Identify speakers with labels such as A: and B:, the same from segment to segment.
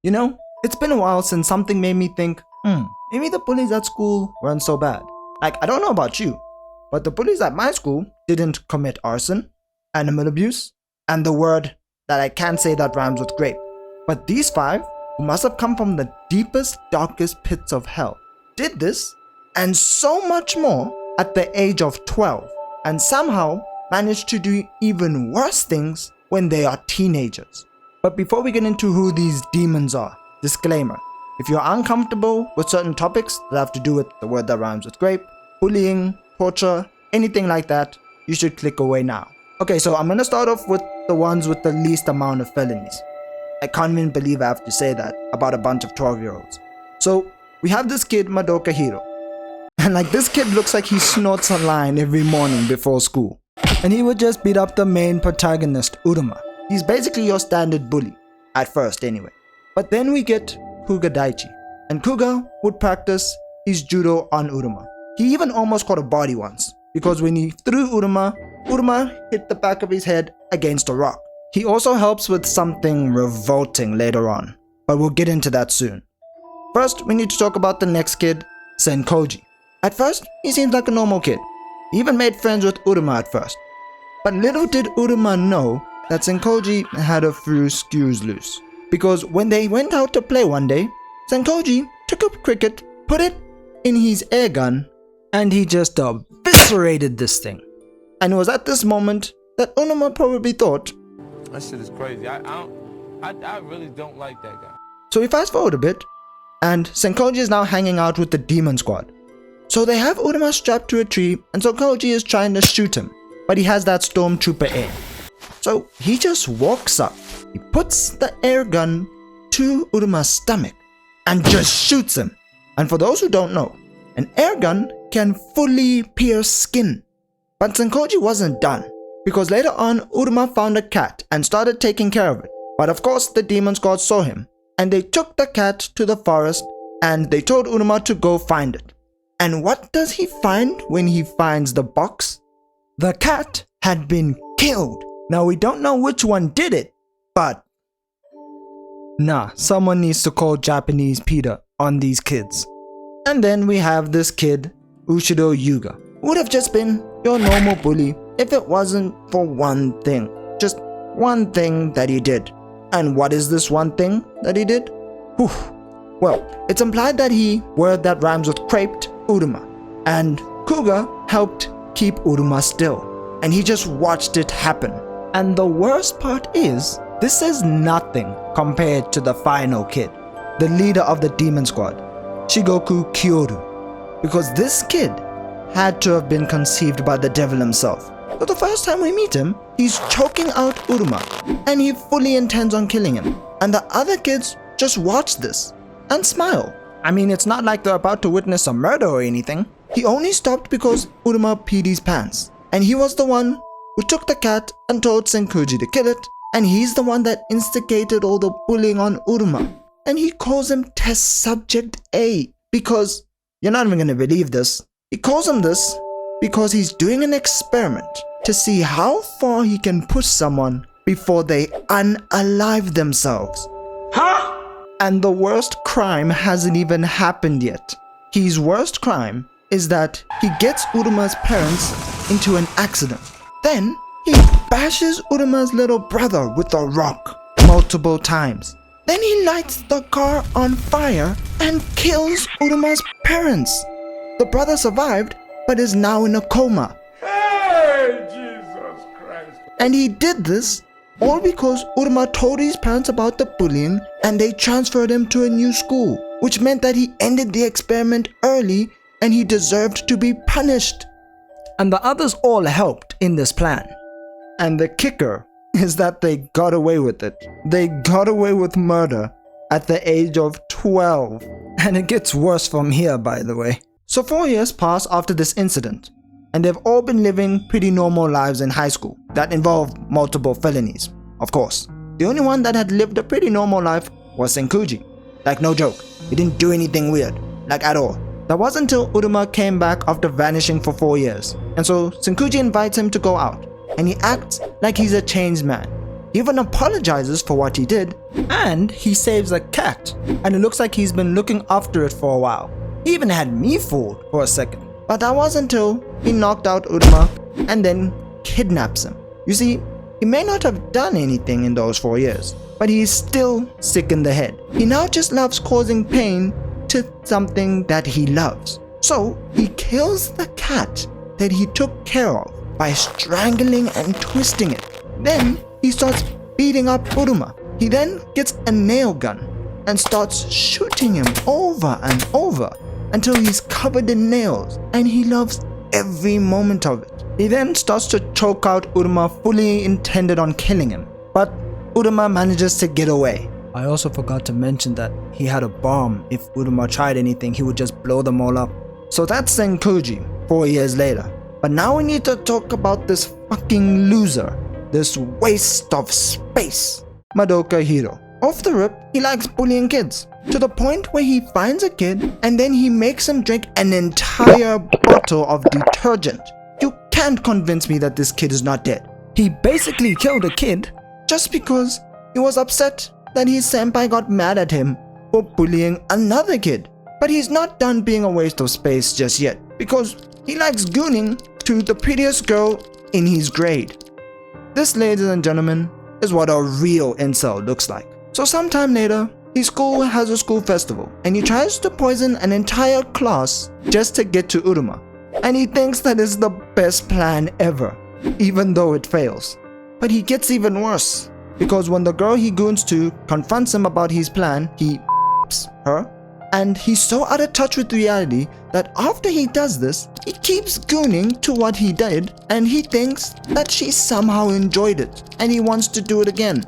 A: You know, it's been a while since something made me think, maybe the bullies at school weren't so bad. Like, I don't know about you, but the bullies at my school didn't commit arson, animal abuse, and the word that I can't say that rhymes with grape. But these 5, who must have come from the deepest, darkest pits of hell, did this and so much more at the age of 12, and somehow managed to do even worse things when they are teenagers. But before we get into who these demons are, disclaimer: if you're uncomfortable with certain topics that have to do with the word that rhymes with grape, bullying, torture, anything like that, you should click away now. Okay, so I'm gonna start off with the ones with the least amount of felonies. I can't even believe I have to say that about a bunch of 12-year-olds. So we have this kid, Madoka Hiro. And like, this kid looks like he snorts a line every morning before school. And he would just beat up the main protagonist, Uruma. He's basically your standard bully, at first anyway. But then we get Kuga Daichi. And Kuga would practice his judo on Uruma. He even almost caught a body once, because when he threw Uruma, Uruma hit the back of his head against a rock. He also helps with something revolting later on, but we'll get into that soon. First, we need to talk about the next kid, Senkoji. At first, he seems like a normal kid. He even made friends with Uruma at first. But little did Uruma know that Senkoji had a few screws loose. Because when they went out to play one day, Senkoji took up cricket, put it in his air gun, and he just eviscerated this thing. And it was at this moment that Uruma probably thought,
B: that shit is crazy. I really don't like that guy.
A: So we fast forward a bit, and Senkoji is now hanging out with the demon squad. So they have Uruma strapped to a tree, and Senkoji is trying to shoot him, but he has that stormtrooper aim. So he just walks up, he puts the air gun to Uruma's stomach, and just shoots him. And for those who don't know, an air gun can fully pierce skin. But Senkoji wasn't done, because later on Uruma found a cat and started taking care of it. But of course the demon squad saw him, and they took the cat to the forest, and they told Uruma to go find it. And what does he find when he finds the box? The cat had been killed. Now we don't know which one did it, but someone needs to call Japanese PETA on these kids. And then we have this kid, Ushido Yuga, who would have just been your normal bully if it wasn't for one thing. Just one thing that he did. And what is this one thing that he did? Well, it's implied that he, word that rhymes with craped, Uruma. And Kuga helped keep Uruma still. And he just watched it happen. And the worst part is, this is nothing compared to the final kid, the leader of the demon squad, Shigoku Kyoru. Because this kid had to have been conceived by the devil himself. So the first time we meet him, he's choking out Uruma, and he fully intends on killing him. And the other kids just watch this and smile. I mean, it's not like they're about to witness a murder or anything. He only stopped because Uruma peed his pants. And he was the one who took the cat and told Senkoji to kill it. And he's the one that instigated all the bullying on Uruma. And he calls him Test Subject A because, you're not even going to believe this, he calls him this because he's doing an experiment to see how far he can push someone before they unalive themselves. Huh? And the worst crime hasn't even happened yet. His worst crime is that he gets Uruma's parents into an accident. Then he bashes Uruma's little brother with a rock multiple times. Then he lights the car on fire and kills Uruma's parents. The brother survived, but is now in a coma.
B: Hey, Jesus Christ.
A: And he did this all because Uruma told his parents about the bullying and they transferred him to a new school, which meant that he ended the experiment early and he deserved to be punished. And the others all helped in this plan. And the kicker is that they got away with it. They got away with murder at the age of 12. And it gets worse from here, by the way. So 4 years pass after this incident, and they've all been living pretty normal lives in high school that involved multiple felonies, of course. The only one that had lived a pretty normal life was Senkoji. Like, no joke, he didn't do anything weird, like at all. That wasn't until Uruma came back after vanishing for 4 years, and so Senkoji invites him to go out, and he acts like he's a changed man. He even apologizes for what he did, and he saves a cat, and it looks like he's been looking after it for a while. He even had me fooled for a second, but that was until he knocked out Uruma and then kidnaps him. You see, he may not have done anything in those 4 years, but he's still sick in the head. He now just loves causing pain to something that he loves. So he kills the cat that he took care of by strangling and twisting it. Then he starts beating up Uruma. He then gets a nail gun and starts shooting him over and over until he's covered in nails, and he loves every moment of it. He then starts to choke out Uruma, fully intended on killing him, but Uruma manages to get away. I also forgot to mention that he had a bomb. If Uruma tried anything, he would just blow them all up. So that's Senkuji 4 years later. But now we need to talk about this fucking loser, this waste of space, Madoka Hiro. Off the rip, he likes bullying kids, to the point where he finds a kid and then he makes him drink an entire bottle of detergent. You can't convince me that this kid is not dead. He basically killed a kid just because he was upset that his senpai got mad at him for bullying another kid. But he's not done being a waste of space just yet, because he likes gooning to the prettiest girl in his grade. This, ladies and gentlemen, is what a real incel looks like. So sometime later, his school has a school festival, and he tries to poison an entire class just to get to Uruma. And he thinks that is the best plan ever, even though it fails. But he gets even worse, because when the girl he goons to confronts him about his plan, he her, and he's so out of touch with reality that after he does this, he keeps gooning to what he did, and he thinks that she somehow enjoyed it, and he wants to do it again.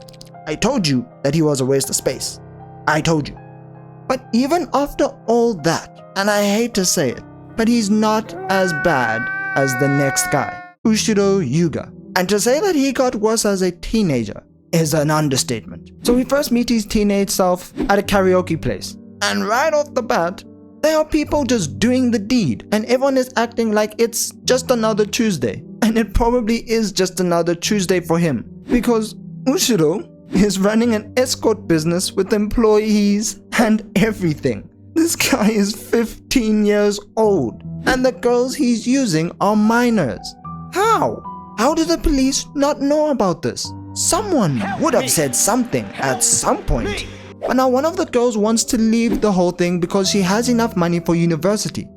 A: I told you that he was a waste of space. I told you. But even after all that, and I hate to say it, but he's not as bad as the next guy, Ushiro Yuga. And to say that he got worse as a teenager is an understatement. So we first meet his teenage self at a karaoke place. And right off the bat, there are people just doing the deed, and everyone is acting like it's just another Tuesday. And it probably is just another Tuesday for him, because Ushiro is running an escort business with employees and everything. This guy is 15 years old, and the girls he's using are minors. How? How do the police not know about this? Someone would have said something at some point. But now one of the girls wants to leave the whole thing because she has enough money for university.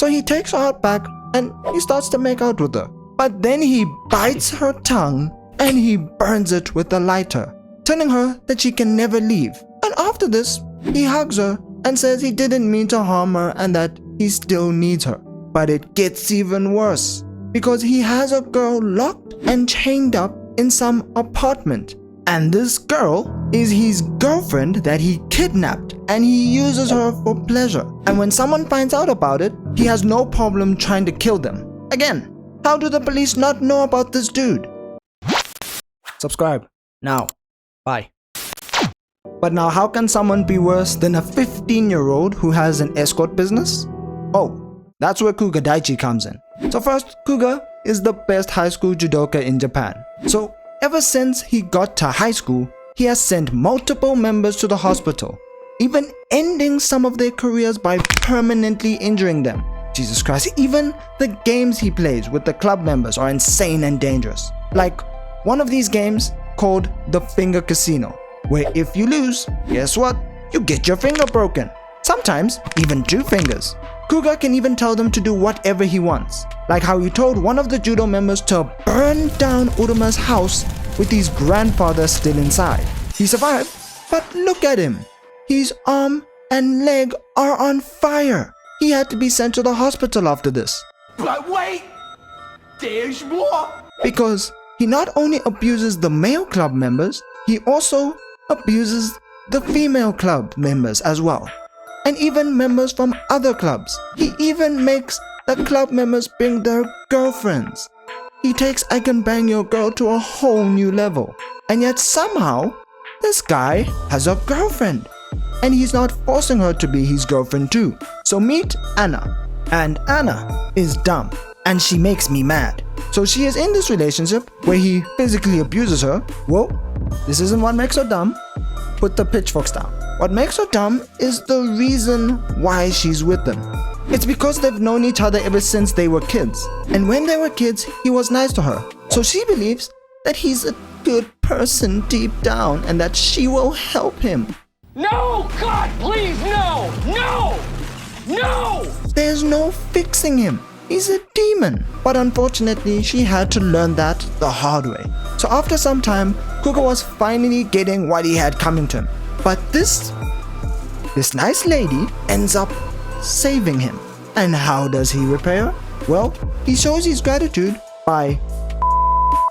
A: So he takes her out back and he starts to make out with her. But then he bites her tongue and he burns it with a lighter, telling her that she can never leave. And after this, he hugs her and says he didn't mean to harm her and that he still needs her. But it gets even worse, because he has a girl locked and chained up in some apartment. And this girl is his girlfriend that he kidnapped, and he uses her for pleasure. And when someone finds out about it, he has no problem trying to kill them. Again, how do the police not know about this dude? Subscribe now. Bye. But now how can someone be worse than a 15-year-old who has an escort business? Oh, that's where Kuga Daichi comes in. So first, Kuga is the best high school judoka in Japan. So ever since he got to high school, he has sent multiple members to the hospital, even ending some of their careers by permanently injuring them. Jesus Christ, even the games he plays with the club members are insane and dangerous. Like one of these games called the Finger Casino, where if you lose, guess what? You get your finger broken. Sometimes even 2 fingers. Kuga can even tell them to do whatever he wants, like how he told one of the judo members to burn down Uruma's house with his grandfather still inside. He survived, but look at him. His arm and leg are on fire. He had to be sent to the hospital after this.
B: But wait, there's more.
A: Because he not only abuses the male club members, he also abuses the female club members as well. And even members from other clubs. He even makes the club members bring their girlfriends. He takes I can bang your girl to a whole new level. And yet somehow, this guy has a girlfriend. And he's not forcing her to be his girlfriend too. So meet Anna. And Anna is dumb. And she makes me mad. So she is in this relationship where he physically abuses her. Well, this isn't what makes her dumb. Put the pitchforks down. What makes her dumb is the reason why she's with him. It's because they've known each other ever since they were kids. And when they were kids, he was nice to her. So she believes that he's a good person deep down and that she will help him.
C: No! God, please, no! No! No!
A: There's no fixing him. He's a demon. But unfortunately, she had to learn that the hard way. So after some time, Kuga was finally getting what he had coming to him. But this nice lady ends up saving him. And how does he repay her? Well, he shows his gratitude by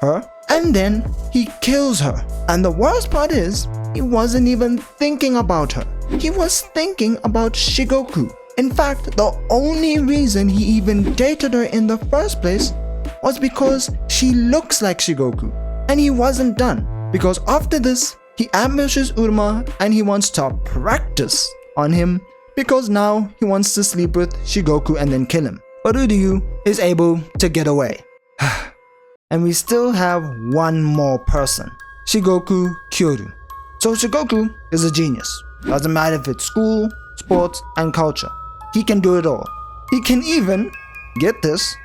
A: her, and then he kills her. And the worst part is, he wasn't even thinking about her. He was thinking about Shigoku. In fact, the only reason he even dated her in the first place was because she looks like Shigoku. And he wasn't done, because after this, he ambushes Uruma and he wants to practice on him because now he wants to sleep with Shigoku and then kill him. But Uryu is able to get away. And we still have one more person, Shigoku Kyoru. So Shigoku is a genius. Doesn't matter if it's school, sports, and culture. He can do it all. He can even, get this,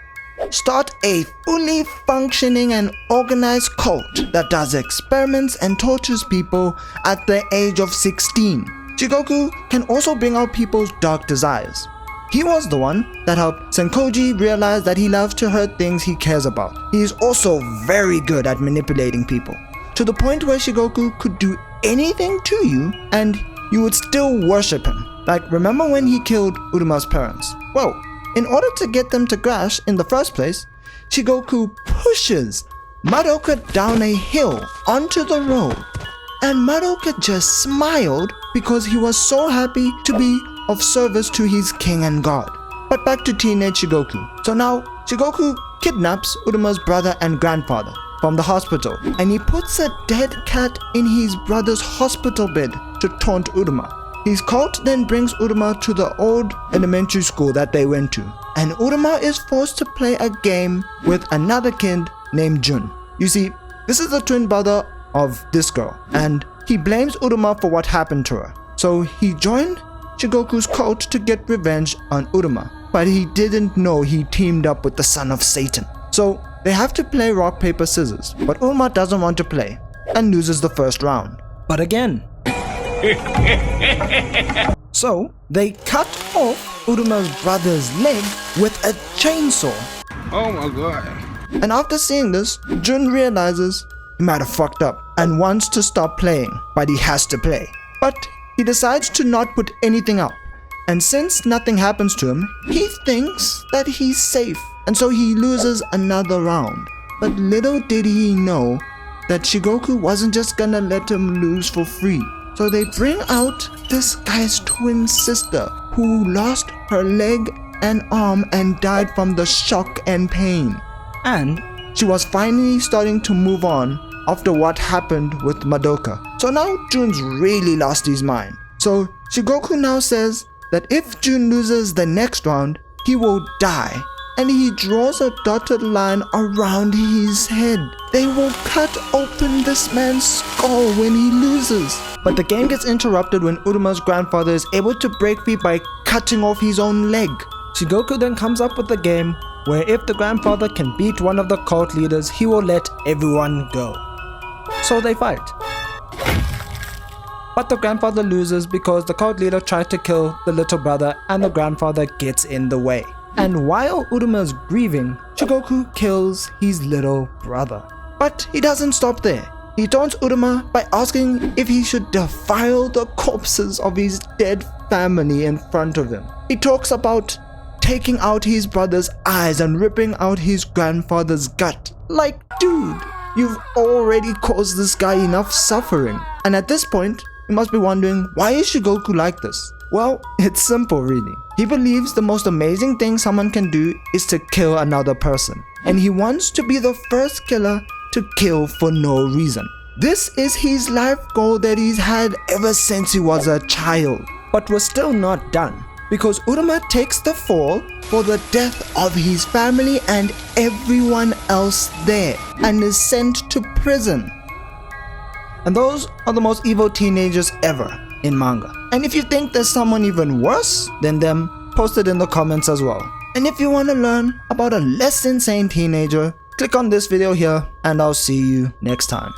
A: start a fully functioning and organized cult that does experiments and tortures people at the age of 16. Shigoku can also bring out people's dark desires. He was the one that helped Senkoji realize that he loves to hurt things he cares about. He is also very good at manipulating people, to the point where Shigoku could do anything to you and you would still worship him. Like, remember when he killed Uruma's parents? Well, in order to get them to crash in the first place, Shigoku pushes Madoka down a hill onto the road. And Madoka just smiled because he was so happy to be of service to his king and god. But back to teenage Shigoku. So now, Shigoku kidnaps Uruma's brother and grandfather from the hospital, and he puts a dead cat in his brother's hospital bed to taunt Uruma. His cult then brings Uruma to the old elementary school that they went to, and Uruma is forced to play a game with another kid named Jun. You see, this is the twin brother of this girl, and he blames Uruma for what happened to her. So he joined Shigoku's cult to get revenge on Uruma, but he didn't know he teamed up with the son of Satan. So they have to play rock, paper, scissors, but Uruma doesn't want to play and loses the first round. But again. So they cut off Uruma's brother's leg with a chainsaw.
B: Oh my god.
A: And after seeing this, Jun realizes he might have fucked up and wants to stop playing, but he has to play. But he decides to not put anything up. And since nothing happens to him, he thinks that he's safe. And so he loses another round. But little did he know that Shigoku wasn't just gonna let him lose for free. So they bring out this guy's twin sister who lost her leg and arm and died from the shock and pain. And she was finally starting to move on after what happened with Madoka. So now Jun's really lost his mind. So Shigoku now says that if Jun loses the next round, he will die. And he draws a dotted line around his head. They will cut open this man's skull when he loses. But the game gets interrupted when Uruma's grandfather is able to break free by cutting off his own leg. Shigoku then comes up with a game where if the grandfather can beat one of the cult leaders, he will let everyone go. So they fight. But the grandfather loses because the cult leader tried to kill the little brother and the grandfather gets in the way. And while Uruma's grieving, Shigoku kills his little brother. But he doesn't stop there. He taunts Uruma by asking if he should defile the corpses of his dead family in front of him. He talks about taking out his brother's eyes and ripping out his grandfather's gut. Like, dude, you've already caused this guy enough suffering. And at this point, you must be wondering, why is Shigoku like this? Well, it's simple really. He believes the most amazing thing someone can do is to kill another person. And he wants to be the first killer to kill for no reason. This is his life goal that he's had ever since he was a child. But we're still not done, because Uruma takes the fall for the death of his family and everyone else there and is sent to prison. And those are the most evil teenagers ever in manga. And if you think there's someone even worse than them, post it in the comments as well. And if you want to learn about a less insane teenager, click on this video here and I'll see you next time.